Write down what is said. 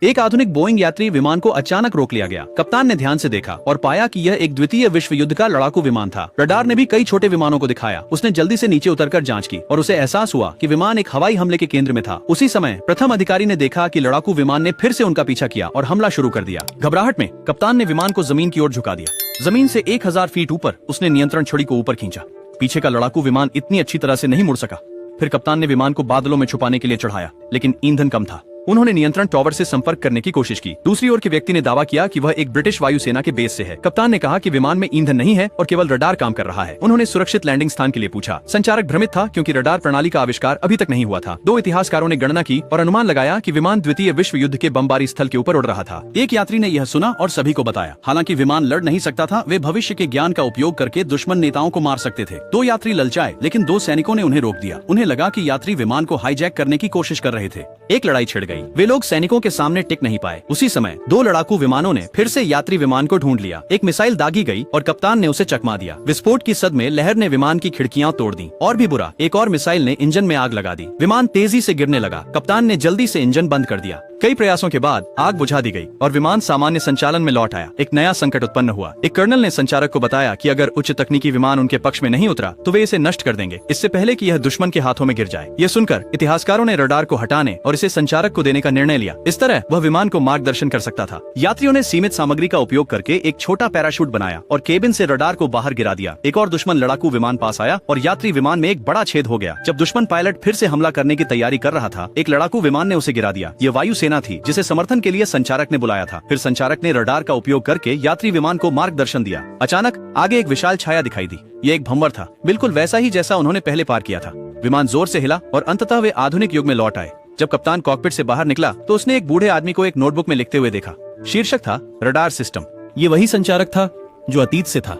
एक आधुनिक बोइंग यात्री विमान को अचानक रोक लिया गया। कप्तान ने ध्यान से देखा और पाया कि यह एक द्वितीय विश्व युद्ध का लड़ाकू विमान था। रडार ने भी कई छोटे विमानों को दिखाया। उसने जल्दी से नीचे उतरकर जांच की और उसे एहसास हुआ कि विमान एक हवाई हमले के केंद्र में था। उसी समय प्रथम अधिकारी ने देखा कि लड़ाकू विमान ने फिर से उनका पीछा किया और हमला शुरू कर दिया। घबराहट में कप्तान ने विमान को जमीन की ओर झुका दिया। जमीन से 1000 फीट ऊपर उसने नियंत्रण छड़ी को ऊपर खींचा। पीछे का लड़ाकू विमान इतनी अच्छी तरह से नहीं मुड़ सका। फिर कप्तान ने विमान को बादलों में छुपाने के लिए चढ़ाया, लेकिन ईंधन कम था। उन्होंने नियंत्रण टावर से संपर्क करने की कोशिश की। दूसरी ओर के व्यक्ति ने दावा किया कि वह एक ब्रिटिश वायुसेना के बेस से है। कप्तान ने कहा कि विमान में ईंधन नहीं है और केवल रडार काम कर रहा है। उन्होंने सुरक्षित लैंडिंग स्थान के लिए पूछा। संचारक भ्रमित था क्योंकि रडार प्रणाली का आविष्कार अभी तक नहीं हुआ था। 2 इतिहासकारों ने गणना की और अनुमान लगाया कि विमान द्वितीय विश्व युद्ध के बमबारी स्थल के ऊपर उड़ रहा था। एक यात्री ने यह सुना और सभी को बताया। हालांकि विमान लड़ नहीं सकता था, वे भविष्य के ज्ञान का उपयोग करके दुश्मन नेताओं को मार सकते थे। 2 यात्री ललचाए, लेकिन 2 सैनिकों ने उन्हें रोक दिया। उन्हें लगा कि यात्री विमान को हाईजैक करने की कोशिश कर रहे थे। एक लड़ाई छिड़ गई। वे लोग सैनिकों के सामने टिक नहीं पाए। उसी समय 2 लड़ाकू विमानों ने फिर से यात्री विमान को ढूंढ लिया। एक मिसाइल दागी गई और कप्तान ने उसे चकमा दिया। विस्फोट की सद में लहर ने विमान की खिड़कियां तोड़ दी। और भी बुरा, एक और मिसाइल ने इंजन में आग लगा दी। विमान तेजी से गिरने लगा। कप्तान ने जल्दी से इंजन बंद कर दिया। कई प्रयासों के बाद आग बुझा दी गई और विमान सामान्य संचालन में लौट आया। एक नया संकट उत्पन्न हुआ। एक कर्नल ने संचारक को बताया कि अगर उच्च तकनीकी विमान उनके पक्ष में नहीं उतरा तो वे इसे नष्ट कर देंगे, इससे पहले कि यह दुश्मन के हाथों में गिर जाए। यह सुनकर इतिहासकारों ने रडार को हटाने और इसे संचारक को देने का निर्णय लिया। इस तरह वह विमान को मार्गदर्शन कर सकता था। यात्रियों ने सीमित सामग्री का उपयोग करके एक छोटा पैराशूट बनाया और केबिन से रडार को बाहर गिरा दिया। एक और दुश्मन लड़ाकू विमान पास आया और यात्री विमान में एक बड़ा छेद हो गया। जब दुश्मन पायलट फिर से हमला करने की तैयारी कर रहा था, एक लड़ाकू विमान ने उसे गिरा दिया। यह वायुसेना थी जिसे समर्थन के लिए संचारक ने बुलाया था। फिर संचारक ने रडार का उपयोग करके यात्री विमान को मार्गदर्शन दिया। अचानक आगे एक विशाल छाया दिखाई दी। ये एक भंवर था, बिल्कुल वैसा ही जैसा उन्होंने पहले पार किया था। विमान जोर से हिला और अंततः वे आधुनिक युग में लौट आए। जब कप्तान कॉकपिट से बाहर निकला तो उसने एक बूढ़े आदमी को एक नोटबुक में लिखते हुए देखा। शीर्षक था रडार सिस्टम। ये वही संचारक था जो अतीत से था।